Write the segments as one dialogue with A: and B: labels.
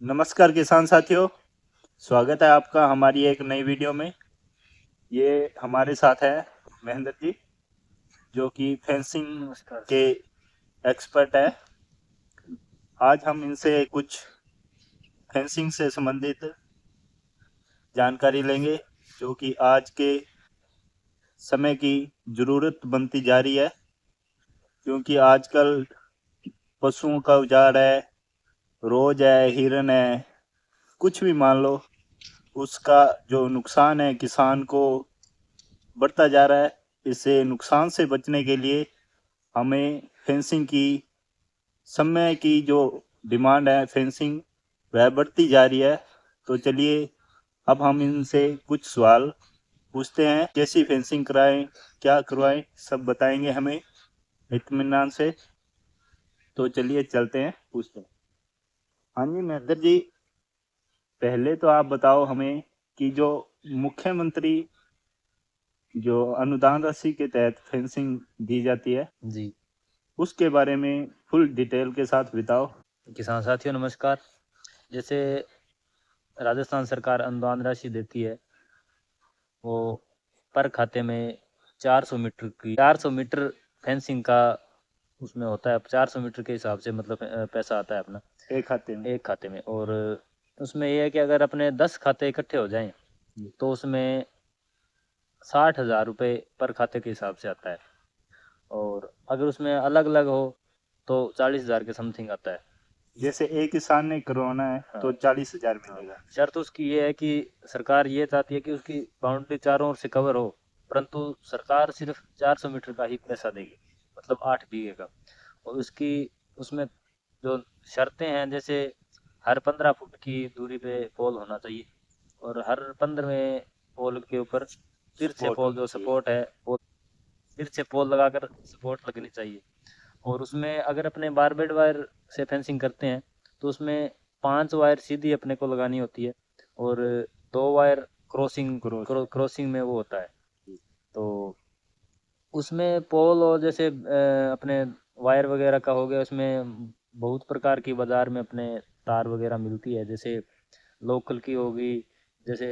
A: नमस्कार किसान साथियों, स्वागत है आपका हमारी एक नई वीडियो में। ये हमारे साथ है महेंद्र जी, जो कि फेंसिंग के एक्सपर्ट है। आज हम इनसे कुछ फेंसिंग से संबंधित जानकारी लेंगे, जो कि आज के समय की ज़रूरत बनती जा रही है, क्योंकि आजकल पशुओं का उजाड़ है, रोज है, हिरन है, कुछ भी मान लो, उसका जो नुकसान है किसान को बढ़ता जा रहा है। इससे नुकसान से बचने के लिए हमें फेंसिंग की समय की जो डिमांड है फेंसिंग वह बढ़ती जा रही है। तो चलिए अब हम इनसे कुछ सवाल पूछते हैं, कैसी फेंसिंग कराएं, क्या करवाएं, सब बताएंगे हमें इत्मीनान से। तो चलिए चलते हैं, पूछते हैं। हाँ जी महेंद्र जी, पहले तो आप बताओ हमें कि जो मुख्यमंत्री जो अनुदान राशि के तहत फेंसिंग दी जाती है
B: जी,
A: उसके बारे में फुल डिटेल के साथ बताओ।
B: किसान साथियों नमस्कार। जैसे राजस्थान सरकार अनुदान राशि देती है, वो पर खाते में 400 मीटर फेंसिंग का उसमें होता है। 400 मीटर के हिसाब से मतलब पैसा आता है अपना
A: एक खाते में।
B: एक खाते में। और उसमें ये है कि अगर अपने 10 खाते इकट्ठे हो जाएं तो उसमें 60,000 रुपये पर खाते के हिसाब से आता है। और अगर उसमें अलग अलग हो तो 40,000 के समथिंग आता है।
A: जैसे एक किसान ने करवाना है
B: हाँ,
A: तो 40,000
B: हाँ।
A: मिलेगा।
B: शर्त उसकी ये है कि सरकार ये चाहती है कि उसकी बाउंड्री चारों ओर से कवर हो, परंतु सरकार सिर्फ 400 मीटर का ही पैसा देगी, मतलब 8 बीघे का। और उसकी उसमें जो शर्तें हैं, जैसे हर 15 फुट की दूरी पे पोल होना चाहिए, और हर 15वें पोल के ऊपर तिरछे
A: सपोर्ट
B: पोल,
A: होनी
B: जो
A: चाहिए।
B: सपोर्ट है वो तिरछे पोल लगाकर सपोर्ट लगनी चाहिए। और उसमें अगर अपने बारबेड वायर से फेंसिंग करते हैं तो उसमें 5 वायर सीधी अपने को लगानी होती है, और 2 वायर
A: क्रॉस।
B: क्रॉसिंग में वो होता है। तो उसमें पोल, और जैसे अपने वायर वगैरह का हो गया, उसमें बहुत प्रकार की बाजार में अपने तार वगैरह मिलती है। जैसे लोकल की होगी, जैसे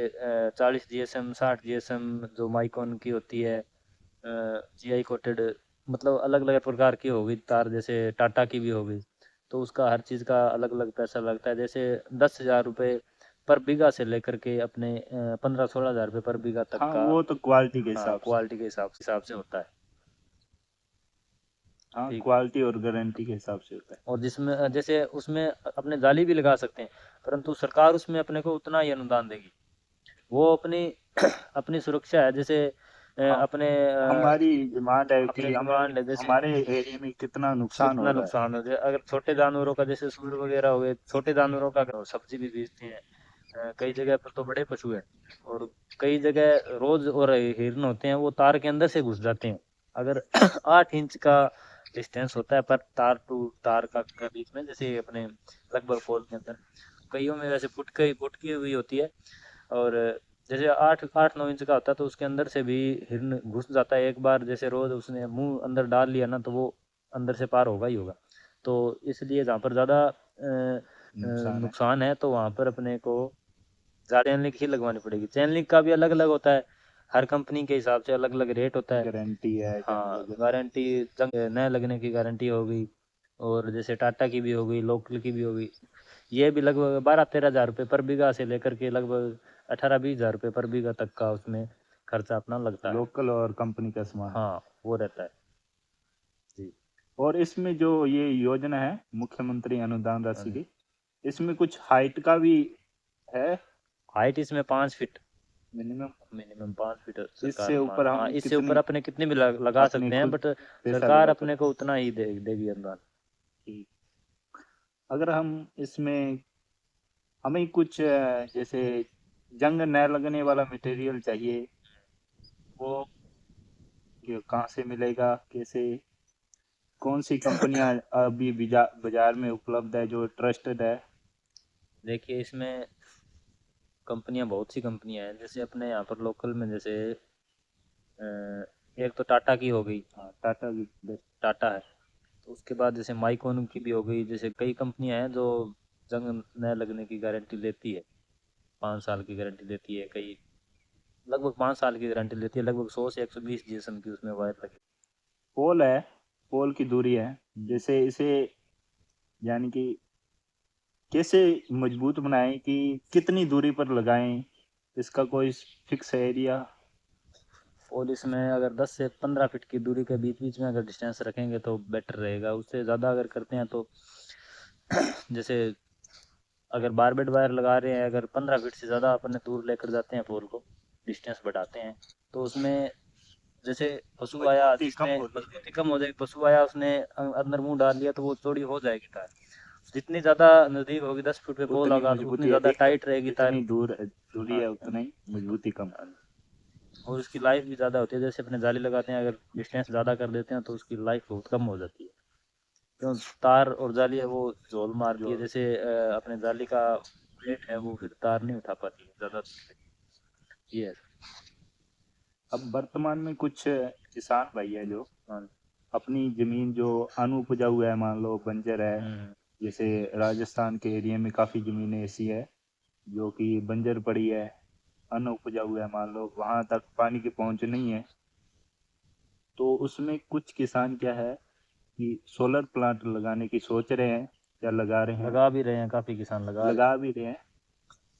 B: 40 GSM, 60 GSM जो माइकॉन की होती है, GI कोटेड, मतलब अलग अलग प्रकार की होगी तार, जैसे टाटा की भी होगी। तो उसका हर चीज़ का अलग अलग पैसा लगता है। जैसे 10,000 रुपये पर बीघा से लेकर के अपने 15-16 हज़ार रुपये पर बीघा तक
A: हाँ,
B: का।
A: वो तो क्वालिटी के
B: हाँ,
A: हिसाब से।
B: क्वालिटी के हिसाब से होता है।
A: हाँ,
B: ठीक।
A: क्वालिटी और गारंटी के हिसाब से होता है।
B: और जिसमें जैसे उसमें अपने जाली भी लगा सकते हैं, परंतु सरकार उसमें अपने को उतना ही अनुदान देगी। वो अपनी अपनी सुरक्षा है। जैसे
A: हाँ,
B: अपने
A: हमारी डिमांड है
B: अपने
A: कि हमें
B: डिमांड है, जैसे
A: हमारे एरिया में कितना नुकसान हो
B: कितना
A: रहा है।
B: नुकसान हो जाए। अगर छोटे जानवरों का, जैसे सूअर वगैरह हो गए, छोटे जानवरों का सब्जी भी बेचते हैं। कई जगह पर तो बड़े पशु हैं, और कई जगह रोज और हिरन होते हैं, वो तार के अंदर से घुस जाते हैं। अगर 8 इंच का डिस्टेंस होता है पर तार टू तार का बीच में, जैसे अपने लगभग पोल के अंदर, कईयों में वैसे फुटकी हुई होती है। और जैसे 8-9 इंच का होता है तो उसके अंदर से भी हिरन घुस जाता है। एक बार जैसे रोज उसने मुंह अंदर डाल लिया ना, तो वो अंदर से पार होगा ही होगा। तो इसलिए जहाँ पर ज़्यादा
A: नुकसान है।
B: नुकसान है, तो वहाँ पर अपने को चेन लिंक ही लगवानी पड़ेगी। चेन लिंक का भी अलग अलग होता है, हर कंपनी के हिसाब से अलग अलग रेट होता है।
A: गारंटी है, जंग
B: हाँ,
A: लगने की।
B: गारंटी जंग न लगने की गारंटी होगी, और जैसे टाटा की भी हो गई, लोकल की भी होगी। ये भी लगभग 12-13 हज़ार रुपये पर बीघा से लेकर के लगभग 18-20 हज़ार रुपये पर बीघा तक का उसमें खर्चा अपना लगता है।
A: लोकल और कंपनी का सामान।
B: हाँ, वो रहता है। जी।
A: और इसमें जो ये योजना है मुख्यमंत्री अनुदान
B: हाँ
A: राशि
B: जी।
A: की, इसमें कुछ हाइट का भी है
B: हाइट इसमें 5 फीट,
A: मिनिमम।
B: मिनिमम 5 फीट सरकार
A: इससे ऊपर
B: मान। हाँ,
A: हम
B: इससे ऊपर
A: कितनी
B: अपने कितने भी लगा
A: अपने
B: सकते हैं,
A: खुद
B: बट
A: पैसा
B: सरकार
A: लगा
B: अपने
A: सकते
B: को उतना ही देगी अनुदान।
A: हैं। अगर हम इसमें हमें कुछ जैसे जंग न लगने वाला मटेरियल चाहिए, वो कहाँ से मिलेगा, कैसे, कौन सी कंपनियां अभी बाजार में उपलब्ध है जो ट्रस्टेड है।
B: देखिए, इसमें कंपनियां, बहुत सी कंपनियां हैं। जैसे अपने यहाँ पर लोकल में, जैसे एक तो टाटा की हो गई,
A: हाँ, टाटा की बेस्ट।
B: टाटा है। तो उसके बाद जैसे माइकोन की भी हो गई। जैसे कई कंपनियां हैं जो जंग न लगने की गारंटी लेती है, 5 साल की गारंटी देती है, कई लगभग 5 साल की गारंटी लेती है, लगभग 100 से 120 जीएसएम की उसमें वायर लगी।
A: पोल है, पोल की दूरी है, जैसे इसे यानी कि कैसे मजबूत बनाएं कि कितनी दूरी पर लगाएं, इसका कोई फिक्स एरिया?
B: और इसमें अगर 10 से 15 फीट की दूरी के बीच बीच में अगर डिस्टेंस रखेंगे तो बेटर रहेगा। उससे ज़्यादा अगर करते हैं तो जैसे अगर बारबेड वायर लगा रहे हैं, अगर 15 फीट से ज़्यादा अपने दूर लेकर जाते हैं पोल को, डिस्टेंस बढ़ाते हैं, तो उसमें जैसे पशु आया
A: मजबूती कम
B: जिसने
A: होती है।
B: मजबूती कम हो जाएगी, पशु आया उसने अंदर मुंह डाल लिया तो वो चौड़ी हो जाएगी तार। जितनी ज़्यादा नज़दीक होगी 10 फीट पे पोल
A: उतनी
B: होगा तो उतनी
A: मजबूती है,
B: ज़्यादा
A: एक
B: टाइट रहेगी तार।
A: जितनी दूरी
B: हाँ
A: है
B: जी, हाँ
A: उतना ही मजबूती कम।
B: जी। और उसकी लाइफ भी ज़्यादा होती है। जैसे अपने जाली लगाते हैं, अगर डिस्टेंस ज़्यादा कर देते हैं तो उसकी लाइफ बहुत कम हो जाती है, क्यों तार और जाली है वो झोल मारती है।
A: जो
B: जैसे अपने जाली का वेट है वो फिर तार नहीं उठा पाती है ज़्यादा। ये है।
A: अब वर्तमान में कुछ किसान भाई है जो
B: हाँ।
A: अपनी जमीन जो अनउपजाऊ है, मान लो बंजर है,
B: हम्म।
A: जैसे राजस्थान के एरिया में काफ़ी ज़मीनें ऐसी है जो कि बंजर पड़ी है, अनउपजाऊ है, मान लो वहाँ तक पानी की पहुँच नहीं है, तो उसमें कुछ किसान क्या है कि सोलर प्लांट लगाने की सोच रहे हैं या लगा रहे हैं,
B: लगा भी रहे हैं, काफ़ी किसान लगा रहे हैं।
A: लगा भी रहे हैं।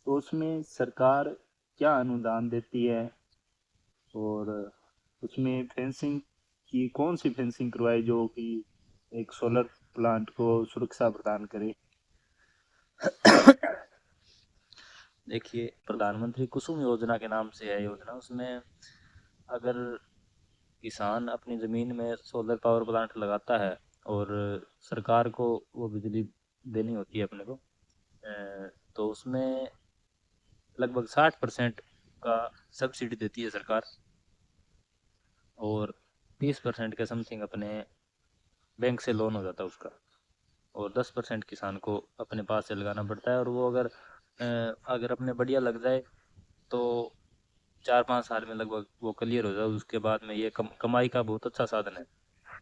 A: तो उसमें सरकार क्या अनुदान देती है, और उसमें फेंसिंग की कौन सी फेंसिंग करवाए जो कि एक सोलर प्लांट को सुरक्षा प्रदान करे?
B: देखिए, प्रधानमंत्री कुसुम योजना के नाम से है योजना। उसमें अगर किसान अपनी ज़मीन में सोलर पावर प्लांट लगाता है और सरकार को वो बिजली देनी होती है अपने को, तो उसमें लगभग 60% का सब्सिडी देती है सरकार, और 30% के समथिंग अपने बैंक से लोन हो जाता है उसका, और 10% किसान को अपने पास से लगाना पड़ता है। और वो अगर अपने बढ़िया लग जाए तो 4-5 साल में लगभग वो क्लियर हो जाए। उसके बाद में ये कमाई का बहुत अच्छा साधन है।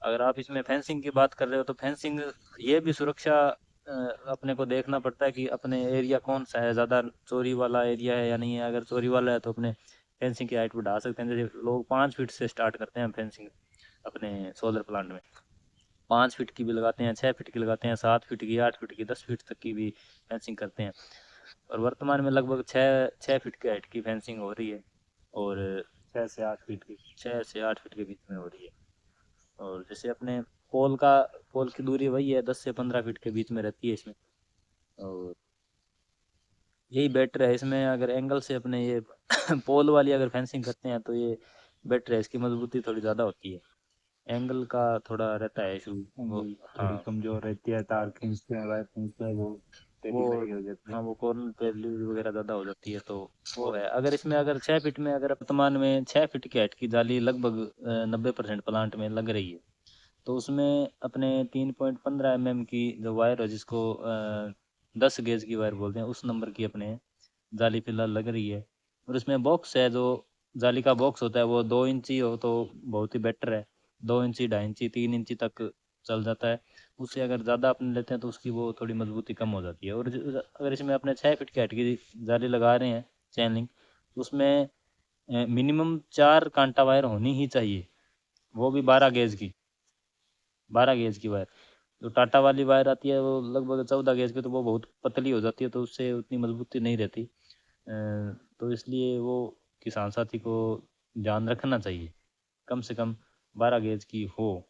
B: अगर आप इसमें फेंसिंग की बात कर रहे हो तो फेंसिंग ये भी सुरक्षा अपने को देखना पड़ता है कि अपने एरिया कौन सा है, ज़्यादा चोरी वाला एरिया है या नहीं है। अगर चोरी वाला है तो अपने फेंसिंग की हाइट बढ़ा सकते हैं। जैसे लोग 5 फीट से स्टार्ट करते हैं फेंसिंग अपने सोलर प्लांट में, 5 फीट की भी लगाते हैं, 6 फीट की लगाते हैं, 7 फीट की, 8 फीट की, 10 फीट तक की भी फेंसिंग करते हैं। और वर्तमान में लगभग छः फीट की हाइट की फेंसिंग हो रही है, और
A: 6 से 8 फीट की?
B: 6 से 8 फीट के बीच में हो रही है। और जैसे अपने पोल की दूरी वही है, 10 से 15 फीट के बीच में रहती है इसमें। और यही बेटर है इसमें। अगर एंगल से अपने ये पोल वाली अगर फेंसिंग करते हैं तो ये बेटर है, इसकी मजबूती थोड़ी ज़्यादा होती है। एंगल का थोड़ा रहता है इशू वो।
A: वही थोड़ी
B: हाँ,
A: कमजोर रहती है, तार खींचते हैं, वायर खींचते हैं, वो
B: वो
A: टेढ़ी मेढ़ी हो जाती है।
B: हाँ, वो कॉर्नर पे लीड वगैरह ज़्यादा हो जाती है, तो वो है। अगर इसमें अगर 6 फीट में, अगर वर्तमान में 6 फीट की हाइट की जाली लगभग 90% प्लांट में लग रही है, तो उसमें अपने 3.15 mm की जो वायर है, जिसको 10 गेज की वायर बोलते हैं, उस नंबर की अपने जाली फिलहाल लग रही है। और इसमें बॉक्स है, जो जाली का बॉक्स होता है वो 2 इंची हो तो बहुत ही बेटर है। 2 इंची, 2.5 इंची, 3 इंची तक चल जाता है। उससे अगर ज़्यादा अपने लेते हैं तो उसकी वो थोड़ी मजबूती कम हो जाती है। और अगर इसमें अपने 6 फीट की हाइट की जाली लगा रहे हैं चैन लिंक, तो उसमें मिनिमम 4 कांटा वायर होनी ही चाहिए, वो भी 12 गेज की, 12 गेज की वायर। जो टाटा वाली वायर आती है वो लगभग 14 गेज की, तो वो बहुत पतली हो जाती है, तो उससे उतनी मजबूती नहीं रहती। तो इसलिए वो किसान साथी को ध्यान रखना चाहिए, कम से कम 12 गेज की हो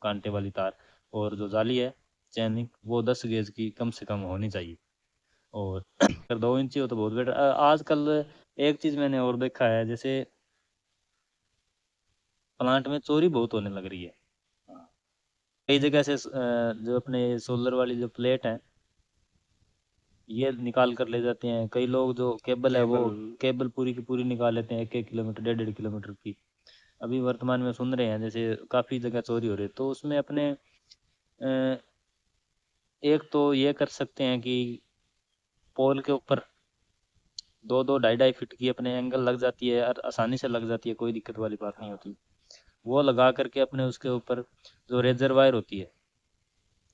B: कांटे वाली तार। और जो जाली है चैन लिंक, वो 10 गेज की कम से कम होनी चाहिए। और अगर 2 इंची हो तो बहुत बेटर। आजकल एक चीज़ मैंने और देखा है, जैसे प्लांट में चोरी बहुत होने लग रही है। कई जगह से जो अपने सोलर वाली जो प्लेट है ये निकाल कर ले जाते हैं कई लोग। जो केबल है वो
A: केबल।
B: केबल पूरी की पूरी निकाल लेते हैं, 1-1 किलोमीटर, 1.5-1.5 किलोमीटर की। अभी वर्तमान में सुन रहे हैं जैसे काफ़ी जगह चोरी हो रही है, तो उसमें अपने एक तो ये कर सकते हैं कि पोल के ऊपर 2-2, 2.5-2.5 फीट की अपने एंगल लग जाती है और आसानी से लग जाती है, कोई दिक्कत वाली बात नहीं होती। वो लगा करके अपने उसके ऊपर जो रेजर वायर होती है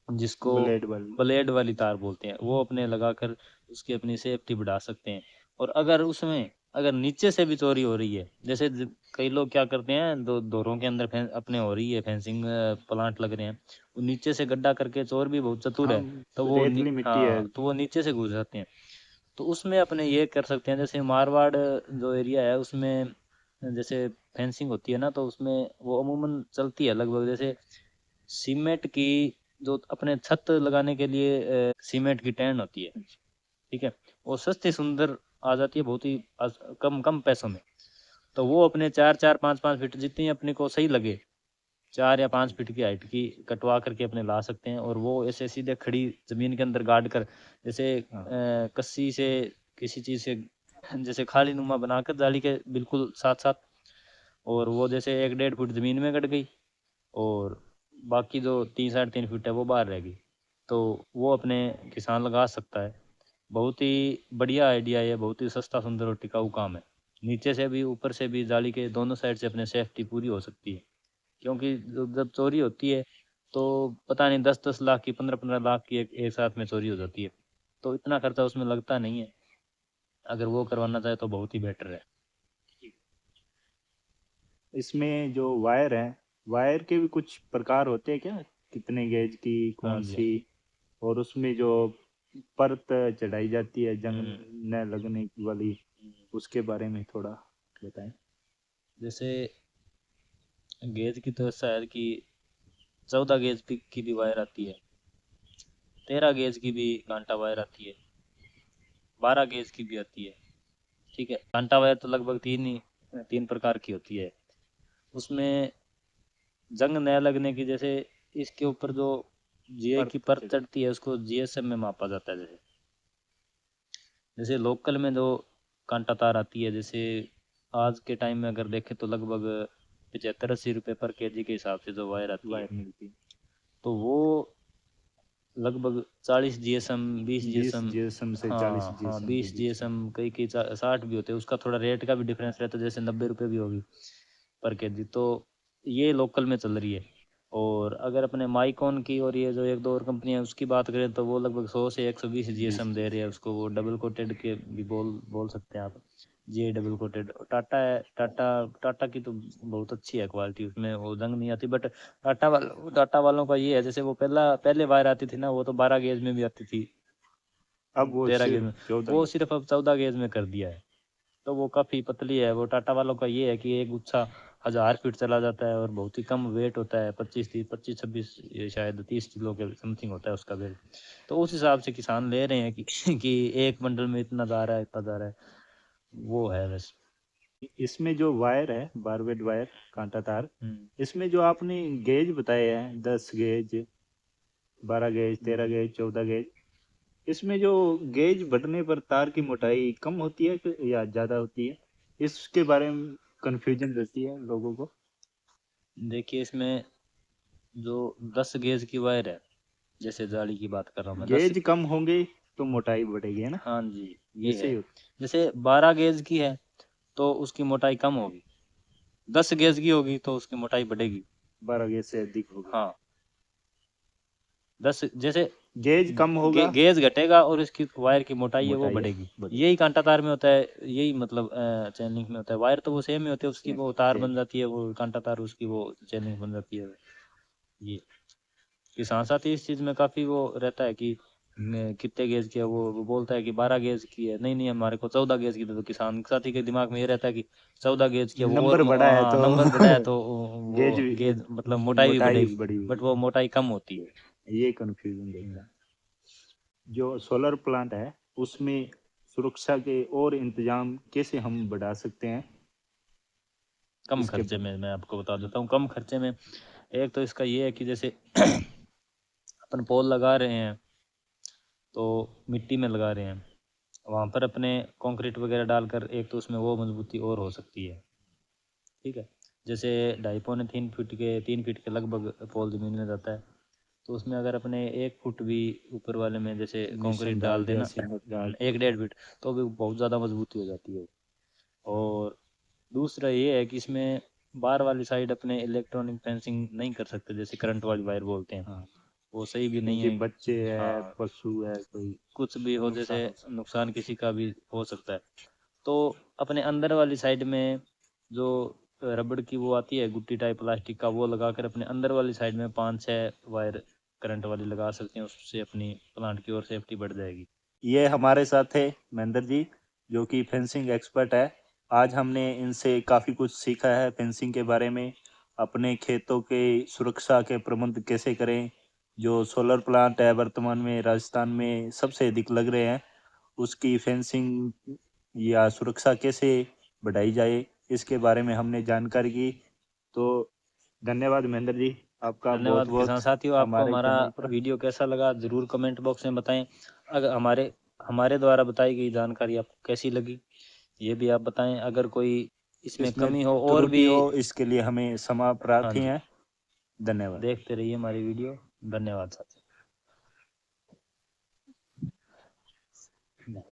B: जिसको
A: ब्लेड वाली।
B: ब्लेड वाली तार बोलते हैं, वो अपने लगाकर उसकी अपनी सेफ्टी बढ़ा सकते हैं। और अगर उसमें अगर नीचे से भी चोरी हो रही है, जैसे कई लोग क्या करते हैं, दो दोरों के अंदर अपने हो रही है फेंसिंग, प्लांट लग रहे हैं, वो नीचे से गड्ढा करके, चोर भी बहुत चतुर
A: हाँ,
B: है, तो वो
A: रेतली मिट्टी है।
B: हाँ, तो वो नीचे से घुस जाते हैं। तो उसमें अपने ये कर सकते हैं, जैसे मारवाड़ जो एरिया है उसमें जैसे फेंसिंग होती है ना, तो उसमें वो अमूमन चलती है लगभग, जैसे सीमेंट की जो अपने छत लगाने के लिए सीमेंट की टैन होती है, ठीक है, वो सस्ती सुंदर आ जाती है, बहुत ही कम कम पैसों में। तो वो अपने 4-4 5-5 फीट जितनी अपने को सही लगे, 4 या 5 फीट की हाइट की कटवा करके अपने ला सकते हैं, और वो ऐसे सीधे खड़ी जमीन के अंदर गाड़ कर, जैसे
A: हाँ।
B: कस्सी से किसी चीज से जैसे खाली नुमा बनाकर जाली के बिल्कुल साथ साथ, और वो जैसे 1-1.5 फुट जमीन में कट गई, और बाकी जो 3-3.5 फीट है वो बाहर रह गई, तो वो अपने किसान लगा सकता है। बहुत ही बढ़िया आइडिया है, बहुत ही सस्ता सुंदर और टिकाऊ काम है। नीचे से भी ऊपर से भी जाली के दोनों साइड से अपने सेफ्टी पूरी हो सकती है, क्योंकि जब चोरी होती है तो पता नहीं 10-10 लाख की, 15-15 लाख की एक साथ में चोरी हो जाती है, तो इतना खर्चा उसमें लगता नहीं है। अगर वो करवाना चाहे तो बहुत ही बेटर है।
A: इसमें जो वायर है, वायर के भी कुछ प्रकार होते हैं क्या? कितने गेज की,
B: हाँ
A: कौन
B: जी।
A: सी? और उसमें जो परत चढ़ाई जाती है जंग
B: हम्म,
A: न लगने वाली,
B: हम्म।
A: उसके बारे में थोड़ा बताएं।
B: जैसे गेज की तो ऐसा है कि 14 गेज की भी वायर आती है, 13 गेज की भी कांटा वायर आती है, 12 गेज की भी आती है, ठीक है। कांटा वायर तो लगभग 3 प्रकार की होती है। उसमें जंग न लगने की, जैसे इसके ऊपर जो जीए की परत
A: परत
B: चढ़ती है उसको जीएसएम में मापा जाता है। जैसे जैसे लोकल में जो कांटा तार आती है, जैसे आज के टाइम में अगर देखें तो लगभग 75-80 रुपये पर केजी के हिसाब से जो वायर आती है,
A: वायर मिलती है।
B: तो वो लगभग 40 GSM,
A: 20
B: 20 GSM।
A: जीएसएम से 40
B: हाँ हाँ,
A: जीएसएम के
B: बीस जी
A: बीच
B: एस
A: में।
B: एम कई कई 60 भी होते हैं, उसका थोड़ा रेट का भी डिफरेंस रहता है, जैसे 90 रुपये भी होगी पर केजी, तो ये लोकल में चल रही है। और अगर अपने माइकॉन की और ये जो एक दो और कंपनी है उसकी बात करें, तो वो लगभग 100 से 120
A: 20
B: GSM दे रहे हैं उसको, वो डबल कोटेड के भी बोल सकते हैं आप, जी डबल कोटेड। टाटा है, टाटा की तो बहुत अच्छी है क्वालिटी, उसमें वो जंग नहीं आती। बट टाटा वालों का ये है, जैसे वो पहले वायर आती थी ना, वो तो 12 गेज में भी आती थी,
A: अब वो
B: 13 गेज
A: सिर्फ
B: में,
A: 14
B: वो
A: की।
B: सिर्फ अब 14 गेज में कर दिया है, तो वो काफ़ी पतली है। वो टाटा वालों का ये है कि एक गुच्छा 1000 फीट चला जाता है, और बहुत ही कम वेट होता है, 25-26 ये शायद 30 किलो के समथिंग होता है उसका वेट। तो उस हिसाब से किसान ले रहे हैं कि कि एक बंडल में इतना जा रहा है, इतना जा रहा है, वो है बस।
A: इसमें जो वायर है, बारवेट वायर, कांटा तार,
B: हम्म।
A: इसमें जो आपने गेज बताए हैं, 10 गेज, 12 गेज, 13 गेज, 14 गेज, इसमें जो गेज बढ़ने पर तार की मोटाई कम होती है या ज्यादा होती है? इसके बारे में कंफ्यूजन रहती है लोगों को।
B: देखिए इसमें जो 10 गेज की वायर है, जैसे जाली की बात कर रहा हूँ मैं, 10।
A: गेज कम होंगे तो मोटाई बढ़ेगी, है ना?
B: हाँ जी, ये
A: ऐसे
B: है।
A: ही होता
B: जैसे 12 गेज की है तो उसकी मोटाई कम होगी, 10 गेज की होगी तो उसकी मोटाई बढ़ेगी।
A: है, 12 गेज से अधिक होगी।
B: हाँ, 10 जैसे
A: गेज कम होगा,
B: गेज घटेगा और इसकी वायर की मोटाई है वो
A: मोटाई
B: बढ़ेगी।
A: बढ़ेगी।
B: यही कांटा तार में होता है, यही मतलब चैनलिंग में होता है। वायर तो वो सेम ही होती है, उसकी
A: सेम
B: वो तार
A: सेम।
B: बन जाती है, वो कांटा तार उसकी वो चैनलिंग बन जाती है। ये कि साथ साथ ही इस चीज में काफी वो रहता है कि कितने गेज की है, वो बोलता है कि 12 गेज की है, नहीं नहीं हमारे को 14 गेज की दे, तो किसान साथी के दिमाग में ये रहता है कि 14 गेज की है, वो और
A: नंबर बड़ा है तो
B: नंबर बढ़ा है तो वो
A: गेज
B: गेज मतलब मोटाई भी
A: मोटाई
B: बढ़ेगी,
A: बड़ी
B: बट
A: हुई।
B: वो मोटाई कम होती है।
A: ये कंफ्यूजन रहता है। जो सोलर प्लांट है, उसमें सुरक्षा के और इंतजाम कैसे हम बढ़ा सकते हैं?
B: कम
A: इसके
B: खर्चे में मैं आपको बता देता हूँ, कम खर्चे में एक तो इसका ये है कि जैसे अपन पोल लगा रहे हैं तो मिट्टी में लगा रहे हैं, वहाँ पर अपने कंक्रीट वगैरह डालकर एक तो उसमें वो मजबूती और हो सकती है, ठीक है। जैसे 2.5 पौने 3 फीट के लगभग पोल जमीन में जाता है, तो उसमें अगर अपने 1 फुट भी ऊपर वाले में जैसे कंक्रीट
A: निशान
B: डाल
A: डाल दिया,
B: देना,
A: सीमेंट डाल।
B: 1-1.5 फीट, तो भी बहुत ज़्यादा मजबूती हो जाती है। और दूसरा ये है कि इसमें बाहर वाली साइड अपने इलेक्ट्रॉनिक फेंसिंग नहीं कर सकते, जैसे करंट वाली वायर बोलते हैं,
A: हाँ,
B: वो सही भी नहीं
A: क्योंकि
B: है।
A: बच्चे है,
B: हाँ,
A: पशु है, कोई
B: कुछ भी हो,
A: नुकसान
B: जैसे
A: हो सकता
B: नुकसान किसी का भी हो सकता है। तो अपने अंदर वाली साइड में जो रबड़ की वो आती है गुट्टी टाइप प्लास्टिक का, वो लगाकर अपने अंदर वाली साइड में 5-6 वायर करंट वाली लगा सकते हैं, उससे अपनी प्लांट की ओर सेफ्टी बढ़ जाएगी।
A: है। ये हमारे साथ थे महेंद्र जी, जो कि फेंसिंग एक्सपर्ट है। आज हमने इनसे काफ़ी कुछ सीखा है फेंसिंग के बारे में, अपने खेतों के सुरक्षा के प्रबंध कैसे करें। जो सोलर प्लांट है वर्तमान में राजस्थान में सबसे अधिक लग रहे हैं, उसकी फेंसिंग या सुरक्षा कैसे बढ़ाई जाए, इसके बारे में हमने जानकारी की। तो धन्यवाद महेंद्र जी, आपका बहुत
B: धन्यवाद
A: बहुत
B: किसान साथियों, आपको
A: हमारे
B: हमारा
A: चैनल पर।
B: वीडियो कैसा लगा जरूर कमेंट बॉक्स में बताएं। अगर हमारे हमारे द्वारा बताई गई जानकारी आपको कैसी लगी ये भी आप बताएं। अगर कोई इसमें
A: इसमें
B: कमी हो और
A: त्रुटि
B: भी,
A: हो इसके लिए हमें क्षमा
B: हाँ
A: प्रार्थी
B: जी,
A: हैं। धन्यवाद।
B: देखते रहिए हमारी वीडियो। धन्यवाद साथियों।